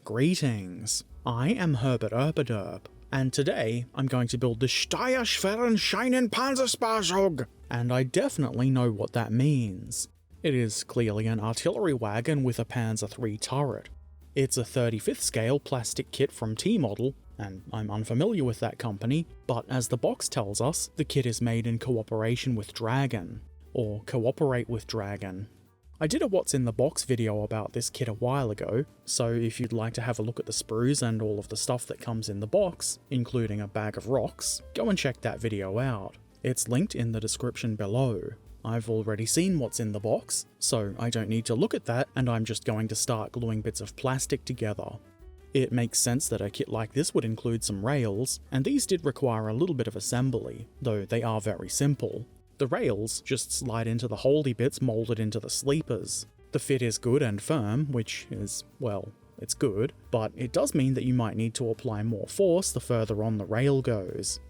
Greetings, I am Herbert Erpaderp, and today I'm going to build the Steyr-Schweren-Scheinen Panzersparzug, and I definitely know what that means. It is clearly an artillery wagon with a Panzer III turret. It's a 35th scale plastic kit from T-Model, and I'm unfamiliar with that company, but as the box tells us, the kit is made in cooperation with Dragon, or cooperate with Dragon. I did a what's in the box video about this kit a while ago, so if you'd like to have a look at the sprues and all of the stuff that comes in the box, including a bag of rocks, go and check that video out. It's linked in the description below. I've already seen what's in the box, so I don't need to look at that, and I'm just going to start gluing bits of plastic together. It makes sense that a kit like this would include some rails, and these did require a little bit of assembly, though they are very simple. The rails just slide into the holdy bits moulded into the sleepers. The fit is good and firm, which is, well, it's good, but it does mean that you might need to apply more force the further on the rail goes.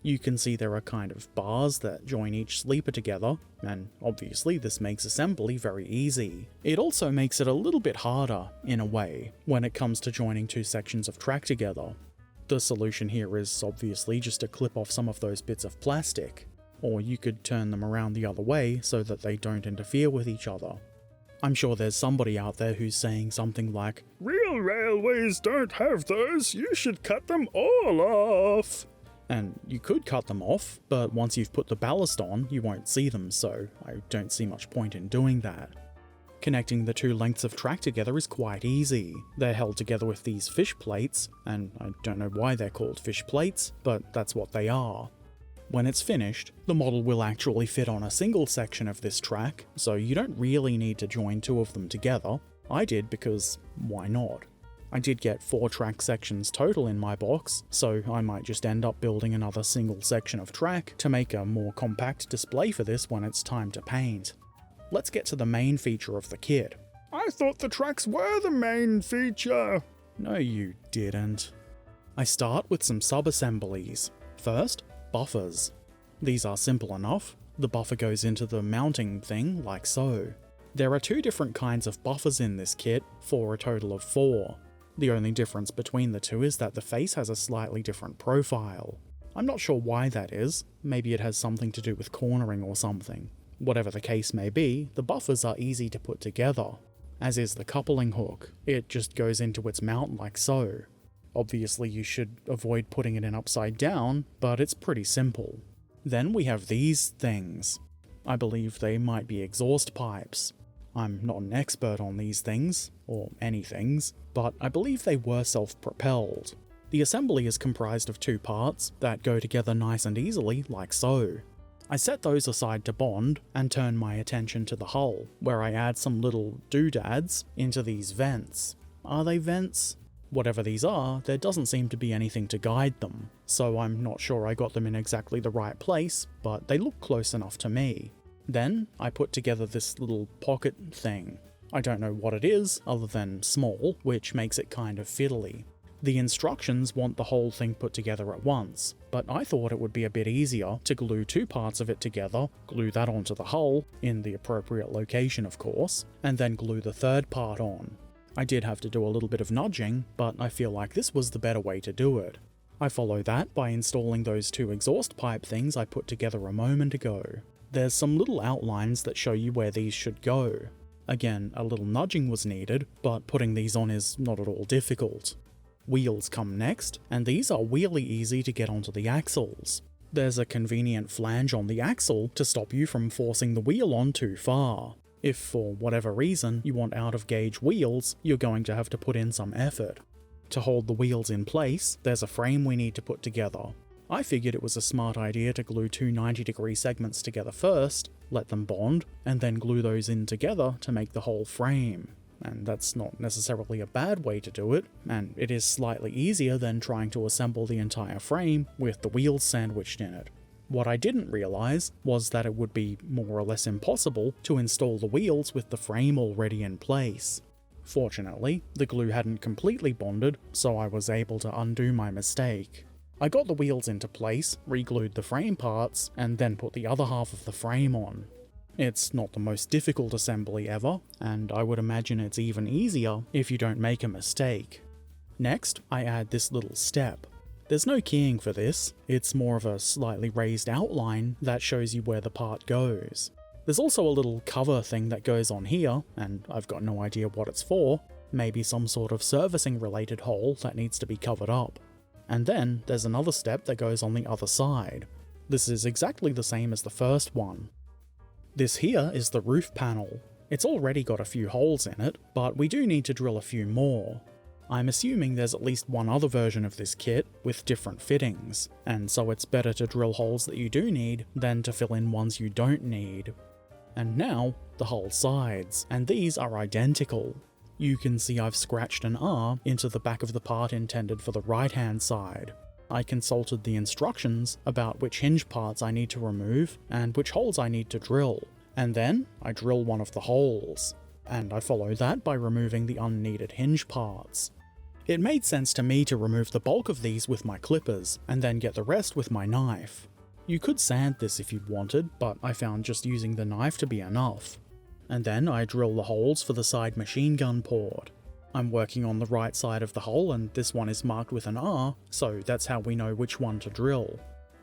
You can see there are kind of bars that join each sleeper together, and obviously this makes assembly very easy. It also makes it a little bit harder, in a way, when it comes to joining two sections of track together. The solution here is obviously just to clip off some of those bits of plastic, or you could turn them around the other way so that they don't interfere with each other. I'm sure there's somebody out there who's saying something like, "Real railways don't have those, you should cut them all off." And you could cut them off, but once you've put the ballast on, you won't see them, so I don't see much point in doing that. Connecting the two lengths of track together is quite easy. They're held together with these fish plates, and I don't know why they're called fish plates, but that's what they are. When it's finished, the model will actually fit on a single section of this track, so you don't really need to join two of them together. I did because why not? I did get 4 track sections total in my box, so I might just end up building another single section of track to make a more compact display for this when it's time to paint. Let's get to the main feature of the kit. I thought the tracks were the main feature. No, you didn't. I start with some sub-assemblies. First, buffers. These are simple enough. The buffer goes into the mounting thing like so. There are 2 different kinds of buffers in this kit, for a total of 4. The only difference between the two is that the face has a slightly different profile. I'm not sure why that is, maybe it has something to do with cornering or something. Whatever the case may be, the buffers are easy to put together, as is the coupling hook. It just goes into its mount like so. Obviously you should avoid putting it in upside down, but it's pretty simple. Then we have these things. I believe they might be exhaust pipes. I'm not an expert on these things, or any things, but I believe they were self-propelled. The assembly is comprised of 2 parts that go together nice and easily, like so. I set those aside to bond, and turn my attention to the hull, where I add some little doodads into these vents. Are they vents? Whatever these are, there doesn't seem to be anything to guide them, so I'm not sure I got them in exactly the right place, but they look close enough to me. Then, I put together this little pocket thing. I don't know what it is, other than small, which makes it kind of fiddly. The instructions want the whole thing put together at once, but I thought it would be a bit easier to glue 2 parts of it together, glue that onto the hull, in the appropriate location of course, and then glue the 3rd part on. I did have to do a little bit of nudging, but I feel like this was the better way to do it. I follow that by installing those 2 exhaust pipe things I put together a moment ago. There's some little outlines that show you where these should go. Again, a little nudging was needed, but putting these on is not at all difficult. Wheels come next, and these are really easy to get onto the axles. There's a convenient flange on the axle to stop you from forcing the wheel on too far. If for whatever reason you want out-of-gauge wheels, you're going to have to put in some effort. To hold the wheels in place, there's a frame we need to put together. I figured it was a smart idea to glue 2 90-degree segments together first, let them bond, and then glue those in together to make the whole frame. And that's not necessarily a bad way to do it, and it is slightly easier than trying to assemble the entire frame with the wheels sandwiched in it. What I didn't realise was that it would be more or less impossible to install the wheels with the frame already in place. Fortunately, the glue hadn't completely bonded, so I was able to undo my mistake. I got the wheels into place, re-glued the frame parts, and then put the other half of the frame on. It's not the most difficult assembly ever, and I would imagine it's even easier if you don't make a mistake. Next, I add this little step. There's no keying for this, it's more of a slightly raised outline that shows you where the part goes. There's also a little cover thing that goes on here, and I've got no idea what it's for, maybe some sort of servicing related hole that needs to be covered up. And then there's another step that goes on the other side. This is exactly the same as the first one. This here is the roof panel. It's already got a few holes in it, but we do need to drill a few more. I'm assuming there's at least one other version of this kit with different fittings, and so it's better to drill holes that you do need than to fill in ones you don't need. And now, the whole sides, and these are identical. You can see I've scratched an R into the back of the part intended for the right-hand side. I consulted the instructions about which hinge parts I need to remove and which holes I need to drill, and then I drill one of the holes, and I follow that by removing the unneeded hinge parts. It made sense to me to remove the bulk of these with my clippers, and then get the rest with my knife. You could sand this if you wanted, but I found just using the knife to be enough. And then I drill the holes for the side machine gun port. I'm working on the right side of the hole, and this one is marked with an R, so that's how we know which one to drill.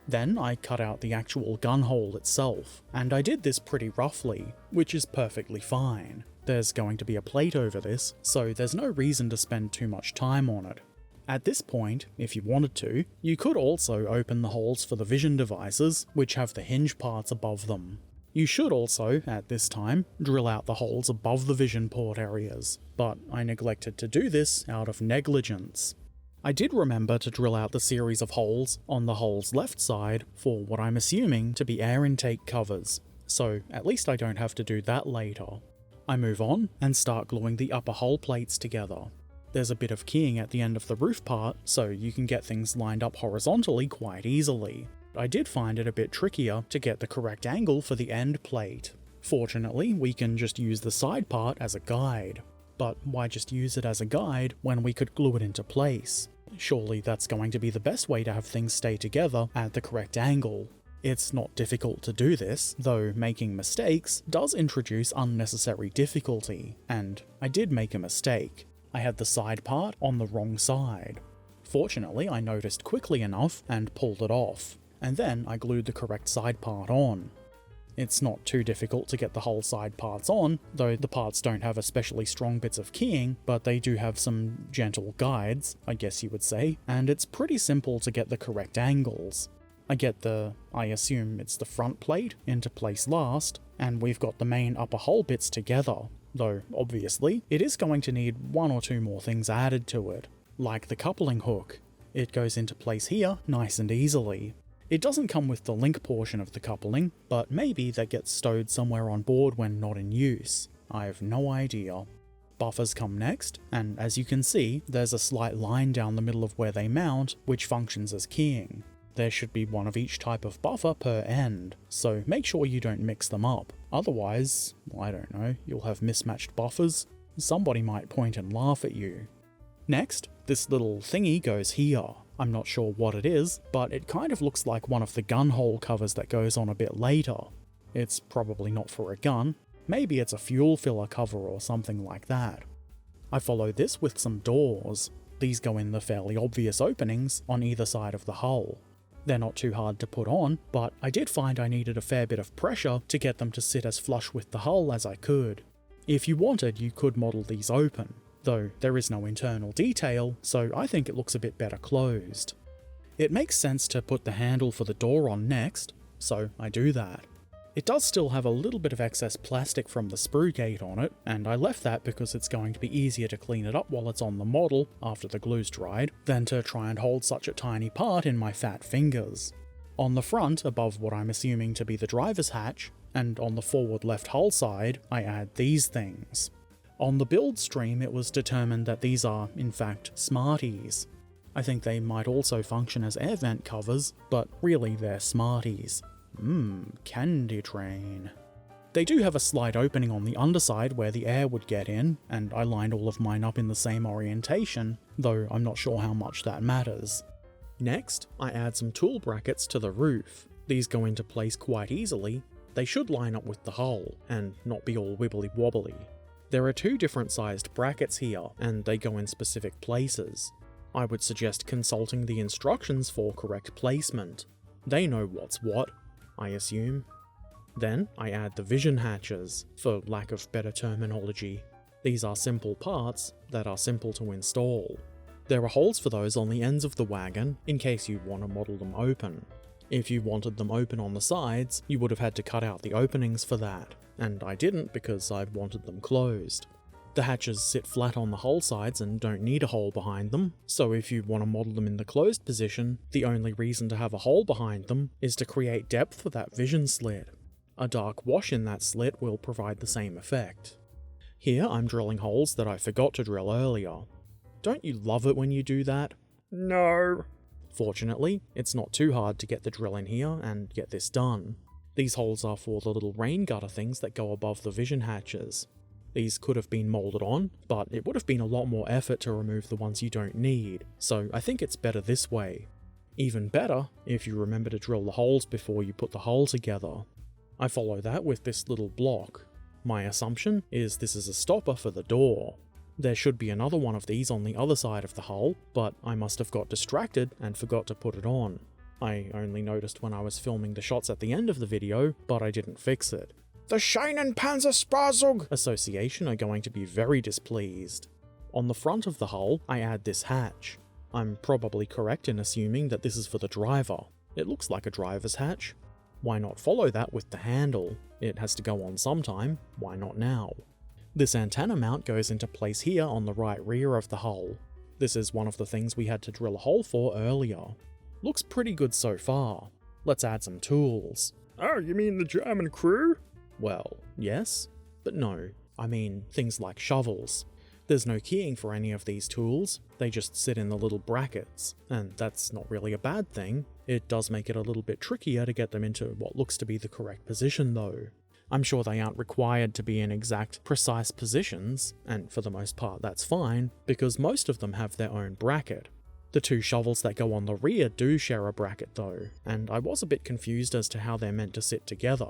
Then I cut out the actual gun hole itself, and I did this pretty roughly, which is perfectly fine. There's going to be a plate over this, so there's no reason to spend too much time on it. At this point, if you wanted to, you could also open the holes for the vision devices, which have the hinge parts above them. You should also, at this time, drill out the holes above the vision port areas, but I neglected to do this out of negligence. I did remember to drill out the series of holes on the hole's left side for what I'm assuming to be air intake covers, so at least I don't have to do that later. I move on and start gluing the upper hull plates together. There's a bit of keying at the end of the roof part, so you can get things lined up horizontally quite easily. I did find it a bit trickier to get the correct angle for the end plate. Fortunately, we can just use the side part as a guide. But why just use it as a guide when we could glue it into place? Surely that's going to be the best way to have things stay together at the correct angle. It's not difficult to do this, though making mistakes does introduce unnecessary difficulty, and I did make a mistake. I had the side part on the wrong side. Fortunately, I noticed quickly enough and pulled it off, and then I glued the correct side part on. It's not too difficult to get the whole side parts on, though the parts don't have especially strong bits of keying, but they do have some gentle guides, I guess you would say, and it's pretty simple to get the correct angles. I assume it's the front plate, into place last, and we've got the main upper hull bits together, though obviously it is going to need one or two more things added to it, like the coupling hook. It goes into place here nice and easily. It doesn't come with the link portion of the coupling, but maybe that gets stowed somewhere on board when not in use. I have no idea. Buffers come next, and as you can see, there's a slight line down the middle of where they mount, which functions as keying. There should be one of each type of buffer per end, so make sure you don't mix them up. Otherwise, I don't know, you'll have mismatched buffers. Somebody might point and laugh at you. Next, this little thingy goes here. I'm not sure what it is, but it kind of looks like one of the gun hole covers that goes on a bit later. It's probably not for a gun. Maybe it's a fuel filler cover or something like that. I follow this with some doors. These go in the fairly obvious openings on either side of the hull. They're not too hard to put on, but I did find I needed a fair bit of pressure to get them to sit as flush with the hull as I could. If you wanted, you could model these open, though there is no internal detail, so I think it looks a bit better closed. It makes sense to put the handle for the door on next, so I do that. It does still have a little bit of excess plastic from the sprue gate on it, and I left that because it's going to be easier to clean it up while it's on the model after the glue's dried, than to try and hold such a tiny part in my fat fingers. On the front, above what I'm assuming to be the driver's hatch, and on the forward left hull side, I add these things. On the build stream, it was determined that these are, in fact, Smarties. I think they might also function as air vent covers, but really they're Smarties. Candy train. They do have a slight opening on the underside where the air would get in, and I lined all of mine up in the same orientation, though I'm not sure how much that matters. Next, I add some tool brackets to the roof. These go into place quite easily. They should line up with the hull, and not be all wibbly wobbly. There are two different sized brackets here, and they go in specific places. I would suggest consulting the instructions for correct placement. They know what's what, I assume. Then I add the vision hatches, for lack of better terminology. These are simple parts that are simple to install. There are holes for those on the ends of the wagon in case you want to model them open. If you wanted them open on the sides, you would have had to cut out the openings for that, and I didn't because I wanted them closed. The hatches sit flat on the hull sides and don't need a hole behind them, so if you want to model them in the closed position, the only reason to have a hole behind them is to create depth for that vision slit. A dark wash in that slit will provide the same effect. Here I'm drilling holes that I forgot to drill earlier. Don't you love it when you do that? No. Fortunately, it's not too hard to get the drill in here and get this done. These holes are for the little rain gutter things that go above the vision hatches. These could have been moulded on, but it would have been a lot more effort to remove the ones you don't need, so I think it's better this way. Even better, if you remember to drill the holes before you put the hull together. I follow that with this little block. My assumption is this is a stopper for the door. There should be another one of these on the other side of the hull, but I must have got distracted and forgot to put it on. I only noticed when I was filming the shots at the end of the video, but I didn't fix it. The Scheinen Panzersparzug Association are going to be very displeased. On the front of the hull, I add this hatch. I'm probably correct in assuming that this is for the driver. It looks like a driver's hatch. Why not follow that with the handle? It has to go on sometime, why not now? This antenna mount goes into place here on the right rear of the hull. This is one of the things we had to drill a hole for earlier. Looks pretty good so far. Let's add some tools. Oh, you mean the German crew? Well, yes, but no. I mean things like shovels. There's no keying for any of these tools, they just sit in the little brackets, and that's not really a bad thing. It does make it a little bit trickier to get them into what looks to be the correct position though. I'm sure they aren't required to be in exact, precise positions, and for the most part that's fine, because most of them have their own bracket. The two shovels that go on the rear do share a bracket though, and I was a bit confused as to how they're meant to sit together.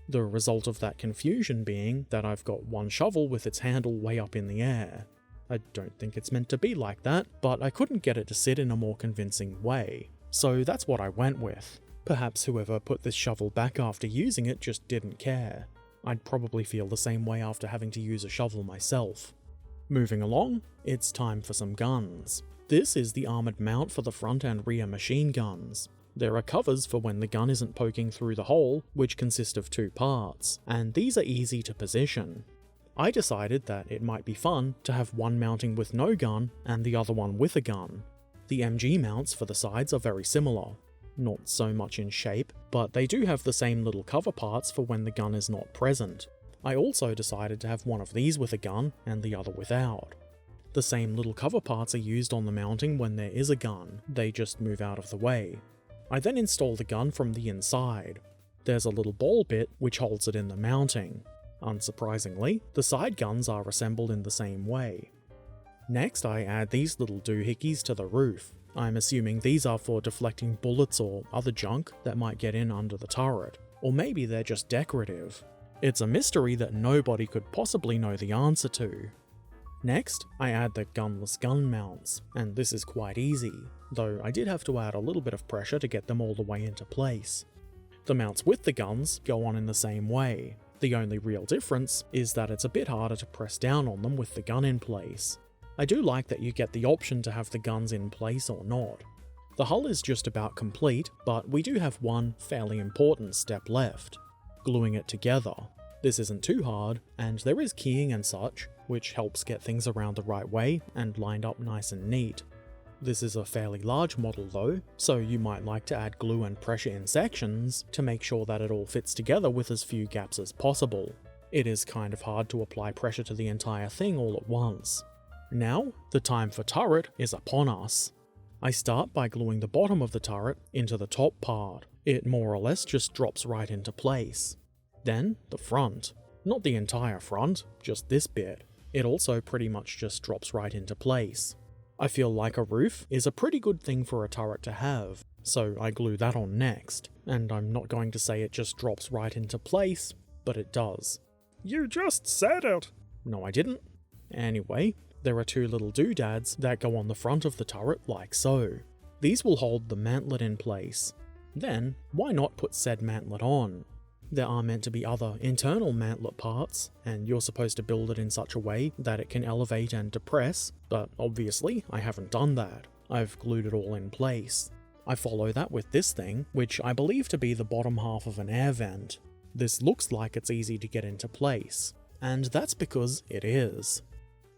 The result of that confusion being that I've got one shovel with its handle way up in the air. I don't think it's meant to be like that, but I couldn't get it to sit in a more convincing way, so that's what I went with. Perhaps whoever put this shovel back after using it just didn't care. I'd probably feel the same way after having to use a shovel myself. Moving along, it's time for some guns. This is the armoured mount for the front and rear machine guns. There are covers for when the gun isn't poking through the hole, which consist of two parts, and these are easy to position. I decided that it might be fun to have one mounting with no gun and the other one with a gun. The MG mounts for the sides are very similar. Not so much in shape, but they do have the same little cover parts for when the gun is not present. I also decided to have one of these with a gun and the other without. The same little cover parts are used on the mounting when there is a gun, they just move out of the way. I then install the gun from the inside. There's a little ball bit which holds it in the mounting. Unsurprisingly, the side guns are assembled in the same way. Next I add these little doohickeys to the roof. I'm assuming these are for deflecting bullets or other junk that might get in under the turret, or maybe they're just decorative. It's a mystery that nobody could possibly know the answer to. Next, I add the gunless gun mounts, and this is quite easy, though I did have to add a little bit of pressure to get them all the way into place. The mounts with the guns go on in the same way. The only real difference is that it's a bit harder to press down on them with the gun in place. I do like that you get the option to have the guns in place or not. The hull is just about complete, but we do have one fairly important step left: gluing it together. This isn't too hard, and there is keying and such, which helps get things around the right way and lined up nice and neat. This is a fairly large model though, so you might like to add glue and pressure in sections to make sure that it all fits together with as few gaps as possible. It is kind of hard to apply pressure to the entire thing all at once. Now, the time for turret is upon us. I start by gluing the bottom of the turret into the top part. It more or less just drops right into place. Then, the front. Not the entire front, just this bit. It also pretty much just drops right into place. I feel like a roof is a pretty good thing for a turret to have, so I glue that on next. And I'm not going to say it just drops right into place, but it does. You just said it! No, I didn't. Anyway, There are two little doodads that go on the front of the turret like so. These will hold the mantlet in place. Then, why not put said mantlet on? There are meant to be other internal mantlet parts, and you're supposed to build it in such a way that it can elevate and depress, but obviously I haven't done that. I've glued it all in place. I follow that with this thing, which I believe to be the bottom half of an air vent. This looks like it's easy to get into place, and that's because it is.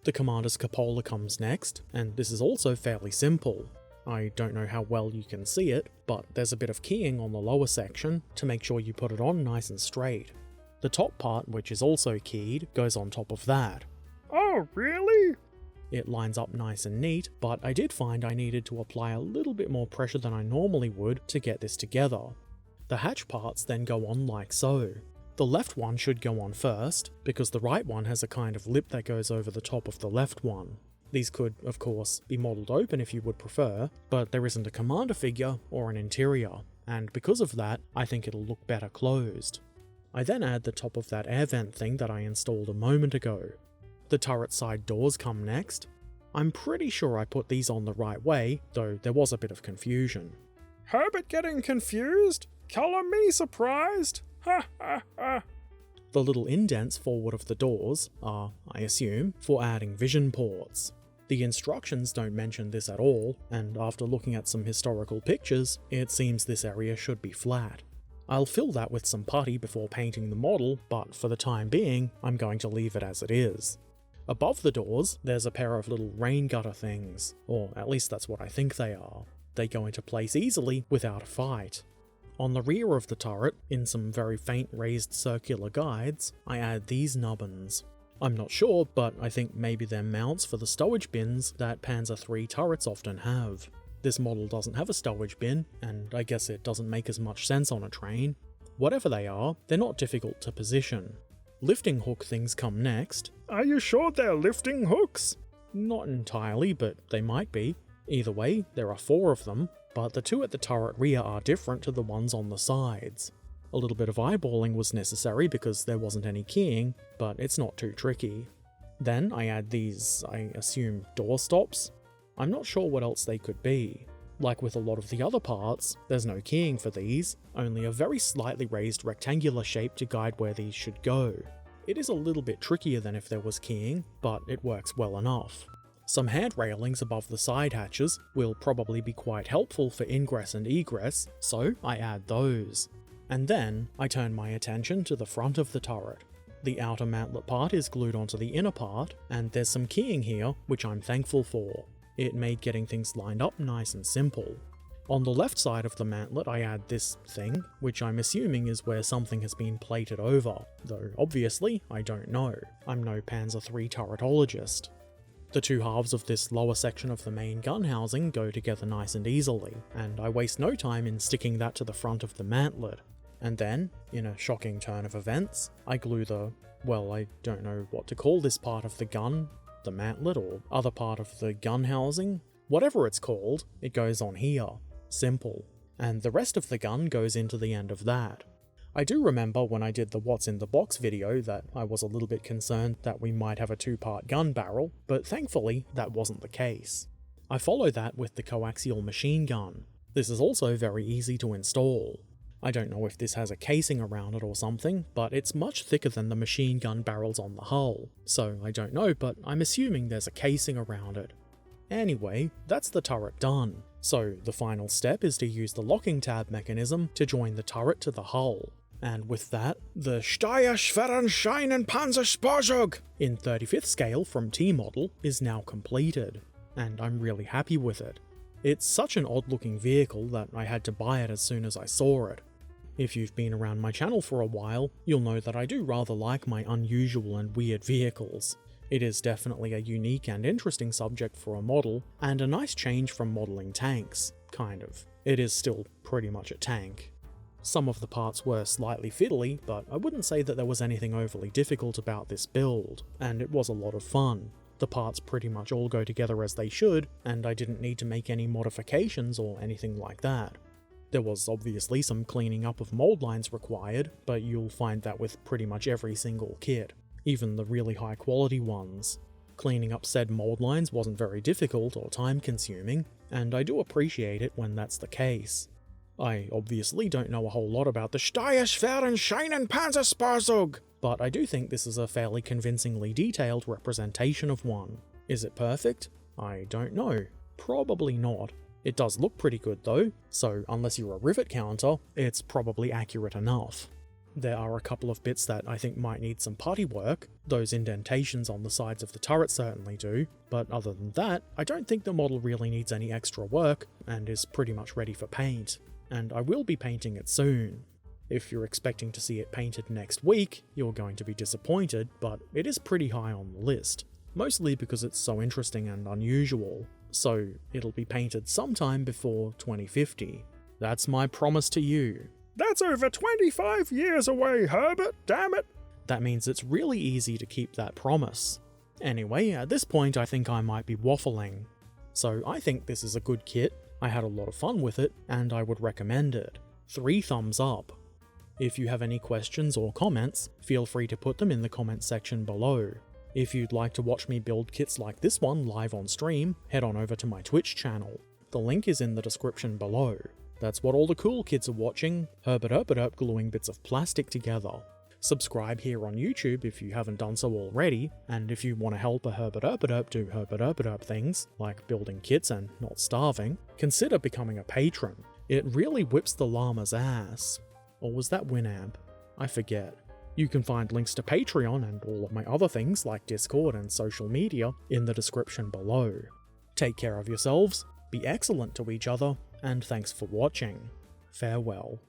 The commander's cupola comes next, and this is also fairly simple. I don't know how well you can see it, but there's a bit of keying on the lower section to make sure you put it on nice and straight. The top part, which is also keyed, goes on top of that. Oh, really? It lines up nice and neat, but I did find I needed to apply a little bit more pressure than I normally would to get this together. The hatch parts then go on like so. The left one should go on first, because the right one has a kind of lip that goes over the top of the left one. These could, of course, be modelled open if you would prefer, but there isn't a commander figure or an interior, and because of that, I think it'll look better closed. I then add the top of that air vent thing that I installed a moment ago. The turret side doors come next. I'm pretty sure I put these on the right way, though there was a bit of confusion. Herbert getting confused? Color me surprised? Ha ha ha. The little indents forward of the doors are, I assume, for adding vision ports. The instructions don't mention this at all, and after looking at some historical pictures, it seems this area should be flat. I'll fill that with some putty before painting the model, but for the time being, I'm going to leave it as it is. Above the doors, there's a pair of little rain gutter things, or at least that's what I think they are. They go into place easily without a fight. On the rear of the turret, in some very faint raised circular guides, I add these nubbins. I'm not sure, but I think maybe they're mounts for the stowage bins that Panzer III turrets often have. This model doesn't have a stowage bin, and I guess it doesn't make as much sense on a train. Whatever they are, they're not difficult to position. Lifting hook things come next. Are you sure they're lifting hooks? Not entirely, but they might be. Either way, there are 4 of them, but the 2 at the turret rear are different to the ones on the sides. A little bit of eyeballing was necessary because there wasn't any keying, but it's not too tricky. Then I add these, I assume, door stops. I'm not sure what else they could be. Like with a lot of the other parts, there's no keying for these, only a very slightly raised rectangular shape to guide where these should go. It is a little bit trickier than if there was keying, but it works well enough. Some hand railings above the side hatches will probably be quite helpful for ingress and egress, so I add those. And then I turn my attention to the front of the turret. The outer mantlet part is glued onto the inner part, and there's some keying here, which I'm thankful for. It made getting things lined up nice and simple. On the left side of the mantlet I add this thing, which I'm assuming is where something has been plated over, though obviously I don't know. I'm no Panzer III turretologist. The 2 halves of this lower section of the main gun housing go together nice and easily, and I waste no time in sticking that to the front of the mantlet. And then, in a shocking turn of events, I glue I don't know what to call this part of the gun, the mantlet or other part of the gun housing. Whatever it's called, it goes on here. Simple. And the rest of the gun goes into the end of that. I do remember when I did the What's in the Box video that I was a little bit concerned that we might have a 2-part gun barrel, but thankfully that wasn't the case. I follow that with the coaxial machine gun. This is also very easy to install. I don't know if this has a casing around it or something, but it's much thicker than the machine gun barrels on the hull, so I don't know, but I'm assuming there's a casing around it. Anyway, that's the turret done, so the final step is to use the locking tab mechanism to join the turret to the hull. And with that, the Steuerschweren Panzersportzug in 35th scale from T-model is now completed, and I'm really happy with it. It's such an odd looking vehicle that I had to buy it as soon as I saw it. If you've been around my channel for a while, you'll know that I do rather like my unusual and weird vehicles. It is definitely a unique and interesting subject for a model, and a nice change from modelling tanks, kind of. It is still pretty much a tank. Some of the parts were slightly fiddly, but I wouldn't say that there was anything overly difficult about this build, and it was a lot of fun. The parts pretty much all go together as they should, and I didn't need to make any modifications or anything like that. There was obviously some cleaning up of mold lines required, but you'll find that with pretty much every single kit, even the really high quality ones. Cleaning up said mold lines wasn't very difficult or time consuming, and I do appreciate it when that's the case. I obviously don't know a whole lot about the Steierschweren Panzersparzug, but I do think this is a fairly convincingly detailed representation of one. Is it perfect? I don't know. Probably not. It does look pretty good though, so unless you're a rivet counter, it's probably accurate enough. There are a couple of bits that I think might need some putty work. Those indentations on the sides of the turret certainly do, but other than that, I don't think the model really needs any extra work and is pretty much ready for paint. And I will be painting it soon. If you're expecting to see it painted next week, you're going to be disappointed, but it is pretty high on the list. Mostly because it's so interesting and unusual, so it'll be painted sometime before 2050. That's my promise to you. That's over 25 years away, Herbert, damn it! That means it's really easy to keep that promise. Anyway, at this point I think I might be waffling. So I think this is a good kit, I had a lot of fun with it, and I would recommend it. 3 thumbs up. If you have any questions or comments, feel free to put them in the comment section below. If you'd like to watch me build kits like this one live on stream, head on over to my Twitch channel. The link is in the description below. That's what all the cool kids are watching, Herbert gluing bits of plastic together. Subscribe here on YouTube if you haven't done so already, and if you want to help a Herbert do Herbert things, like building kits and not starving, consider becoming a patron. It really whips the llama's ass. Or was that Winamp? I forget. You can find links to Patreon and all of my other things like Discord and social media in the description below. Take care of yourselves, be excellent to each other, and thanks for watching. Farewell.